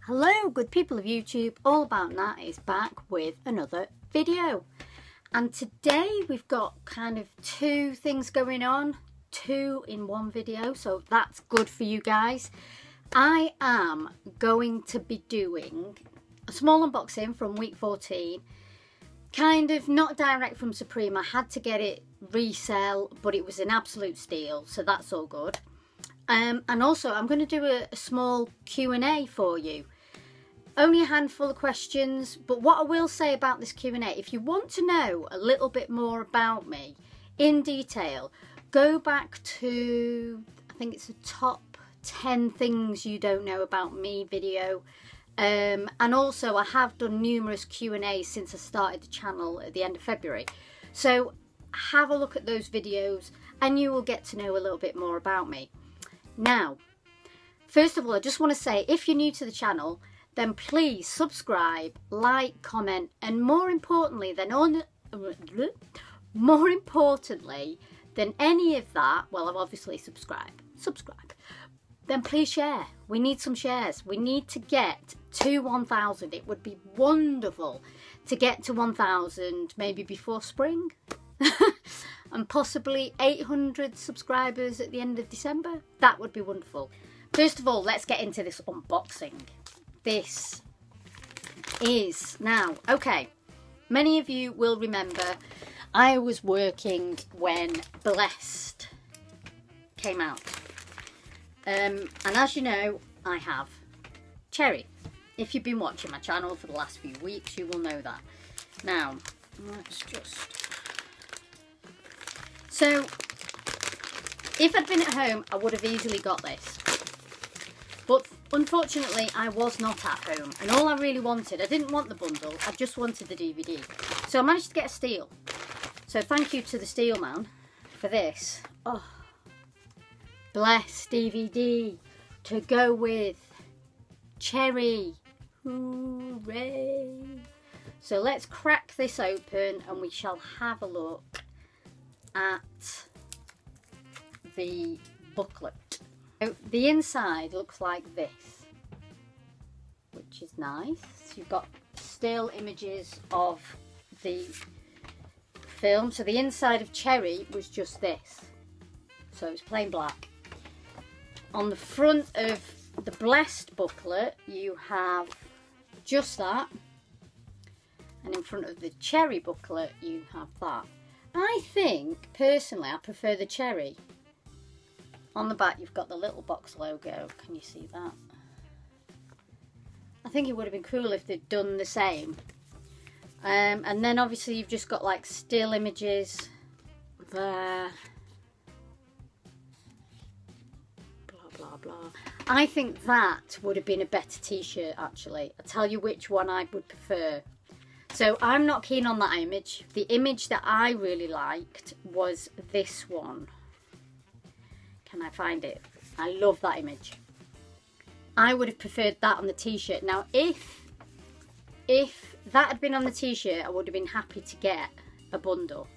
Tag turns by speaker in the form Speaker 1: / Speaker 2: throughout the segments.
Speaker 1: Hello good people of YouTube, All About Nat is back with another video, and today we've got kind of two things going on, two in one video, so that's good for you guys. I am going to be doing a small unboxing from week 14, kind of not direct from Supreme. I had to get it resell, but it was an absolute steal, so that's all good. And also I'm going to do a small Q&A for you. Only a handful of questions, but what I will say about this Q&A, if you want to know a little bit more about me in detail, go back to, I think it's the top 10 things you don't know about me video. And also I have done numerous Q&As since I started the channel at the end of February. So have a look at those videos and you will get to know a little bit more about me. Now, first of all, I just want to say, if you're new to the channel, then please subscribe, like, comment, and more importantly than any of that, well, I've obviously subscribe, then please share. We need some shares. We need to get to 1,000. It would be wonderful to get to 1,000 maybe before spring. And possibly 800 subscribers at the end of December. That would be wonderful. First of all, let's get into this unboxing. This is now, okay, many of you will remember I was working when Blessed came out. And as you know, I have Cherry. If you've been watching my channel for the last few weeks, you will know that. Now, let's just... So, if I'd been at home, I would have easily got this. But unfortunately, I was not at home. And all I really wanted, I didn't want the bundle, I just wanted the DVD. So I managed to get a steal. So thank you to the steel man for this. Oh, Bless DVD to go with Cherry. Hooray! So let's crack this open and we shall have a look at the booklet. So the inside looks like this, which is nice. You've got still images of the film. So the inside of Cherry was just this, so it's plain black. On the front of the Blessed booklet you have just that, and in front of the Cherry booklet you have that. I think, personally, I prefer the Cherry. On the back you've got the little box logo, can you see that? I think it would have been cool if they'd done the same. And then obviously you've just got like still images there. Blah, blah, blah. I think that would have been a better t-shirt actually. I'll tell you which one I would prefer. So I'm not keen on that image. The image that I really liked was this one. Can I find it? I love that image. I would have preferred that on the t-shirt. Now if that had been on the t-shirt, I would have been happy to get a bundle.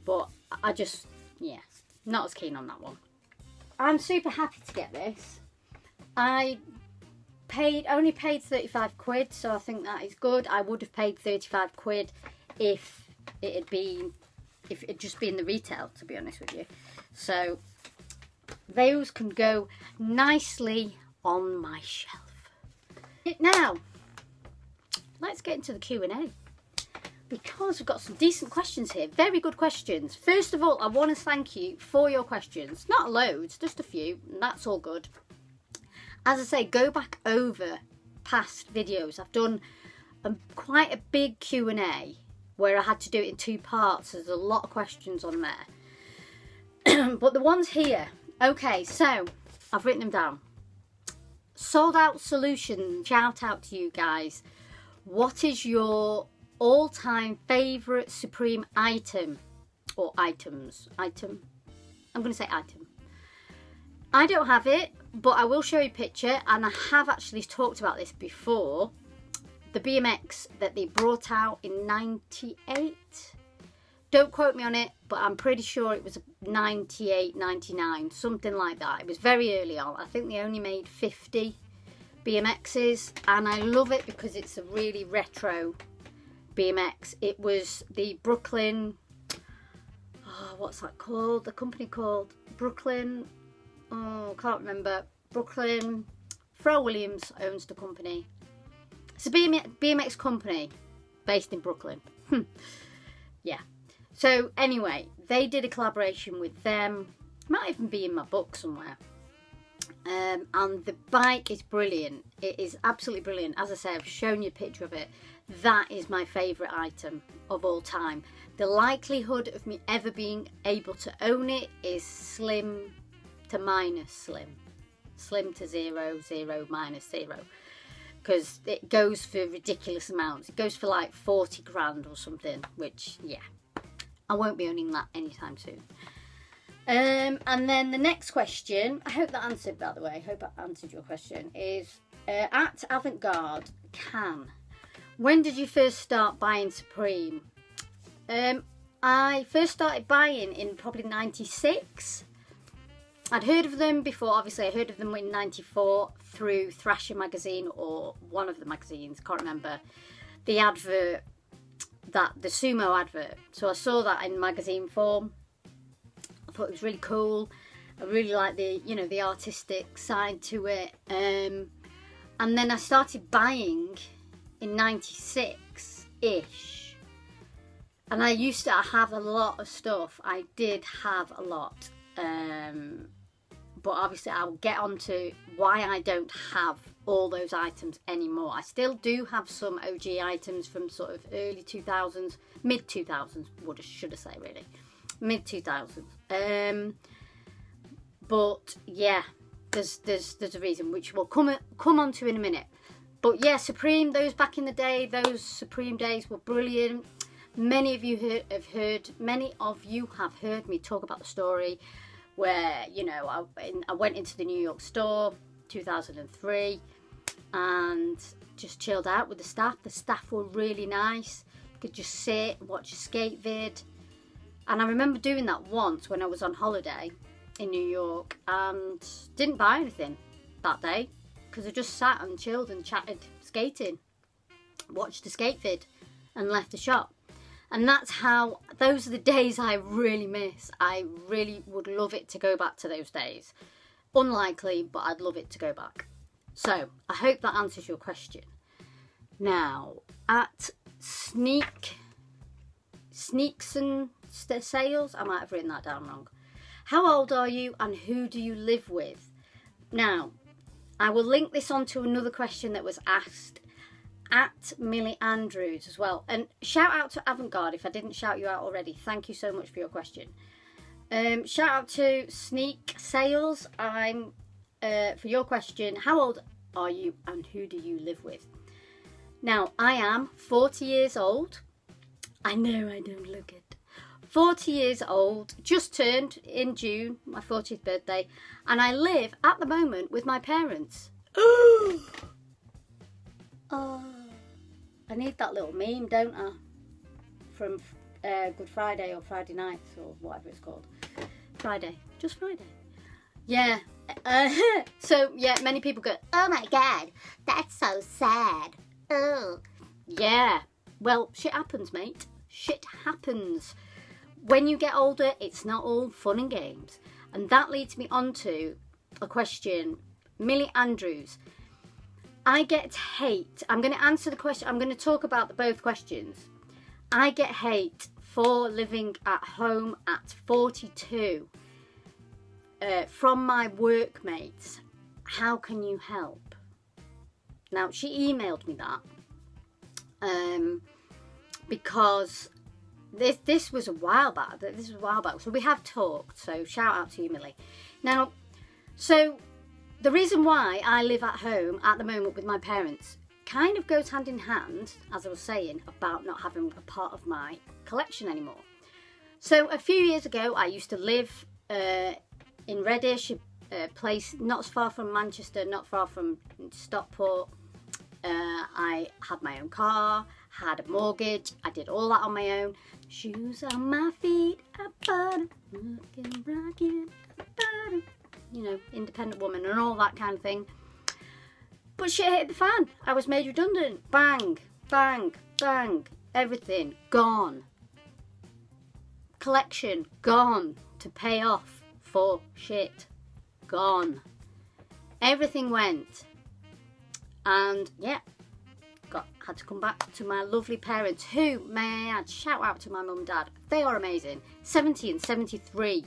Speaker 1: But I just, yeah, not as keen on that one. I'm super happy to get this. I only paid 35 quid, so I think that is good. I would have paid 35 quid if it had just been the retail, to be honest with you. So those can go nicely on my shelf. Now, let's get into the Q&A, because we've got some decent questions here. Very good questions. First of all, I want to thank you for your questions. Not loads, just a few, and that's all good. As I say, go back over past videos. I've done quite a big Q&A where I had to do it in two parts. There's a lot of questions on there. But the ones here, okay, so I've written them down. Sold Out Solution, shout out to you guys. What is your all-time favourite Supreme item? Or items? Item? I'm going to say item. I don't have it, but I will show you a picture, and I have actually talked about this before. The BMX that they brought out in '98. Don't quote me on it, but I'm pretty sure it was 98, 99, something like that. It was very early on. I think they only made 50 BMXs, and I love it because it's a really retro BMX. It was the Brooklyn, oh, what's that called? The company called Brooklyn, oh, can't remember. Brooklyn, Pharrell Williams owns the company. It's a BMX company based in Brooklyn. Yeah. So anyway, they did a collaboration with them. Might even be in my book somewhere. And the bike is brilliant. It is absolutely brilliant. As I say, I've shown you a picture of it. That is my favourite item of all time. The likelihood of me ever being able to own it is slim to minus slim. Slim to 0, 0, minus 0. Because it goes for ridiculous amounts. It goes for like 40 grand or something, which, yeah, I won't be owning that anytime soon. And then the next question, I hope that answered, by the way, I hope I answered your question, is at Avant-Garde Can. When did you first start buying Supreme? I first started buying in probably 96. I'd heard of them before, obviously I heard of them in 94 through Thrasher magazine, or one of the magazines, can't remember, the advert, the sumo advert. So I saw that in magazine form. I thought it was really cool. I really liked the, you know, the artistic side to it. And then I started buying in 96-ish. And I used to have a lot of stuff. I did have a lot. But obviously I'll get on to why I don't have all those items anymore. I still do have some OG items from sort of early 2000s, mid 2000s, should I say really, mid 2000s. But yeah, there's a reason which we'll come on to in a minute. But yeah, Supreme, those back in the day, those Supreme days were brilliant. Many of you have heard me talk about the story where, you know, I went into the New York store 2003 and just chilled out with the staff. The staff were really nice. You could just sit, watch a skate vid. And I remember doing that once when I was on holiday in New York and didn't buy anything that day because I just sat and chilled and chatted skating, watched a skate vid and left the shop. And that's how, those are the days I really miss. I really would love it to go back to those days. Unlikely, but I'd love it to go back. So, I hope that answers your question. Now, at Sneaks and Sales, I might have written that down wrong. How old are you and who do you live with? Now, I will link this on to another question that was asked at Millie Andrews as well. And shout out to Avant-Garde if I didn't shout you out already. Thank you so much for your question. Shout out to Sneak Sales for your question. How old are you and who do you live with? Now, I am 40 years old. I know I don't look it. 40 years old, just turned in June, my 40th birthday, and I live at the moment with my parents. Oh, I need that little meme, don't I? From Good Friday or Friday night or whatever it's called. Friday, just Friday. Yeah. So yeah, many people go, oh my god, that's so sad. Oh. Yeah. Well, shit happens, mate. Shit happens. When you get older, it's not all fun and games. And that leads me on to a question. Millie Andrews. I get hate. I'm going to answer the question. I'm going to talk about both questions. I get hate for living at home at 42 from my workmates. How can you help? Now, she emailed me that because this was a while back. So we have talked. So shout out to you, Millie. Now, so the reason why I live at home at the moment with my parents kind of goes hand in hand, as I was saying, about not having a part of my collection anymore. So a few years ago, I used to live in Reddish, a place not far from Manchester, not far from Stockport. I had my own car, had a mortgage, I did all that on my own. Shoes on my feet, I bought 'em, looking rockin', I bought 'em. You know, independent woman and all that kind of thing. But But shit hit the fan. I was made redundant. Bang, bang, bang. Everything gone. Collection gone to pay off for shit. Gone. Everything went. And yeah, had to come back to my lovely parents, who, may I add, shout out to my mum and dad. They are amazing. 70 and 73.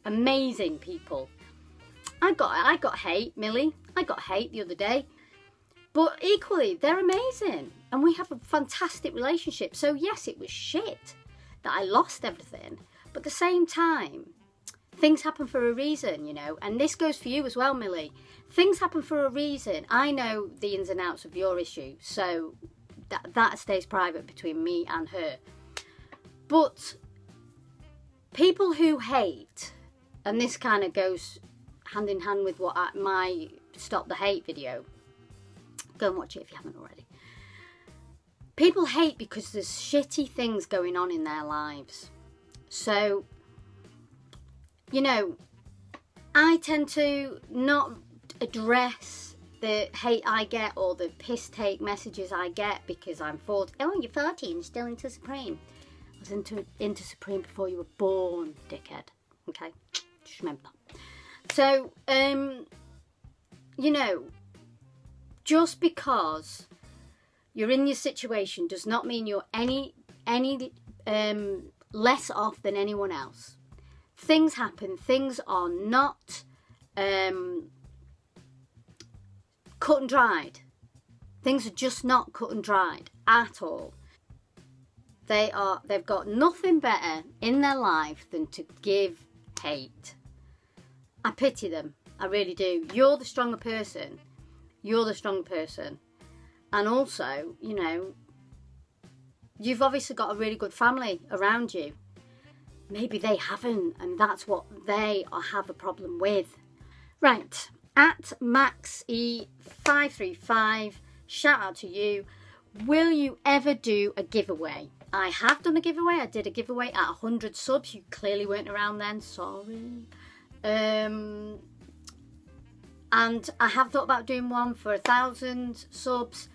Speaker 1: Amazing people. I got hate, Millie. I got hate the other day. But equally, they're amazing. And we have a fantastic relationship. So yes, it was shit that I lost everything. But at the same time, things happen for a reason, you know. And this goes for you as well, Millie. Things happen for a reason. I know the ins and outs of your issue. So that stays private between me and her. But people who hate, and this kind of goes hand in hand with my Stop the Hate video. Go and watch it if you haven't already. People hate because there's shitty things going on in their lives. So, you know, I tend to not address the hate I get or the piss take messages I get because I'm 40. Oh, you're 40 and still into Supreme. I was into Supreme before you were born, dickhead. Okay, just remember that. So, you know, just because you're in your situation does not mean you're any less off than anyone else. Things happen. Things are not cut and dried. Things are just not cut and dried at all. They've got nothing better in their life than to give hate. I pity them. I really do. You're the stronger person. You're the strong person. And also, you know, you've obviously got a really good family around you. Maybe they haven't, and that's what they have a problem with. Right, at MaxE535, shout out to you. Will you ever do a giveaway? I have done a giveaway. I did a giveaway at 100 subs. You clearly weren't around then, sorry. And I have thought about doing one for 1,000 subs.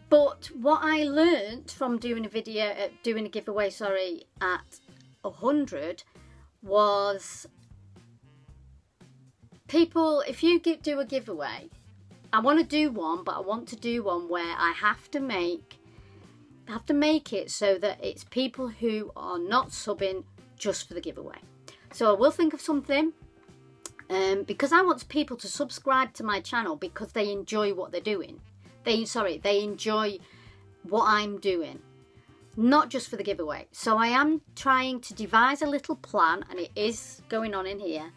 Speaker 1: But what I learnt from doing a giveaway, sorry, at 100 was people, if you do a giveaway, I want to do one, but I want to do one where I have to make it so that it's people who are not subbing just for the giveaway. So I will think of something, because I want people to subscribe to my channel because they enjoy what they're doing. They enjoy what I'm doing, not just for the giveaway. So I am trying to devise a little plan, and it is going on in here,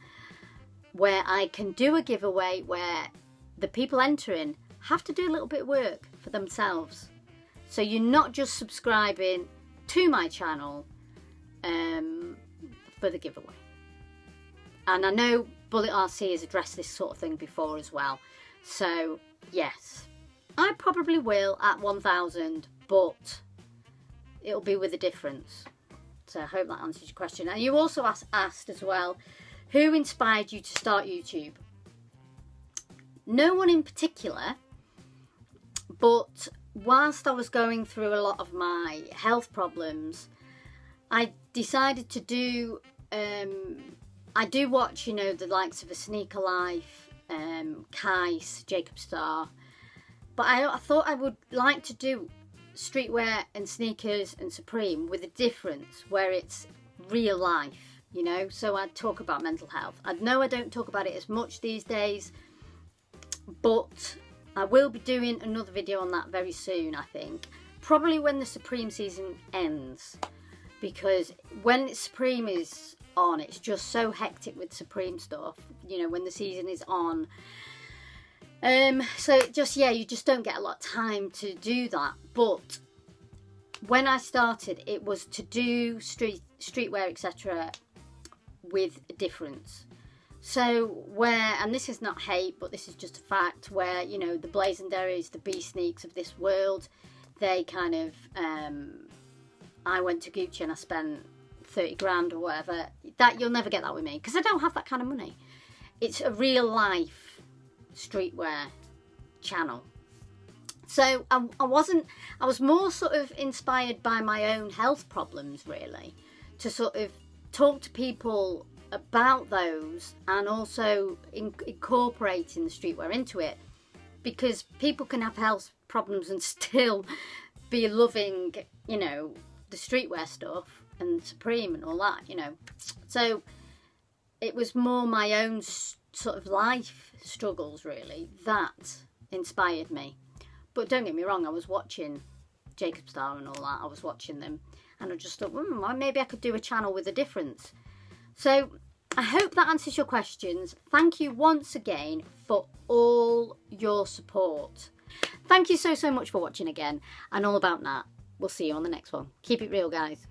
Speaker 1: where I can do a giveaway where the people entering have to do a little bit of work for themselves. So you're not just subscribing to my channel for the giveaway. And I know Bullet RC has addressed this sort of thing before as well. So yes, I probably will at 1,000, but it'll be with a difference. So I hope that answers your question. And you also asked as well, who inspired you to start YouTube? No one in particular, but whilst I was going through a lot of my health problems, I decided to do, I do watch, you know, the likes of A Sneaker Life, Kais, Jacob Starr, but I thought I would like to do streetwear and sneakers and Supreme with a difference where it's real life, you know. So I talk about mental health. I know I don't talk about it as much these days, but I will be doing another video on that very soon, I think. Probably when the Supreme season ends, because when Supreme is on, it's just so hectic with Supreme stuff, you know, when the season is on. So just, yeah, you just don't get a lot of time to do that. But when I started, it was to do streetwear, etc. with a difference. So where, and this is not hate, but this is just a fact, where, you know, the Blazenberries, the B-Sneaks of this world, they kind of, I went to Gucci and I spent 30 grand or whatever. That, you'll never get that with me, because I don't have that kind of money. It's a real life streetwear channel. So I was more sort of inspired by my own health problems, really, to sort of talk to people about those, and also incorporating the streetwear into it, because people can have health problems and still be loving, you know, the streetwear stuff and Supreme and all that, you know. So it was more my own sort of life struggles, really, that inspired me. But don't get me wrong, I was watching Jacob Star and all that. I was watching them, and I just thought, maybe I could do a channel with a difference. So I hope that answers your questions. Thank you once again for all your support. Thank you so much for watching again, and all about that. We'll see you on the next one. Keep it real, guys.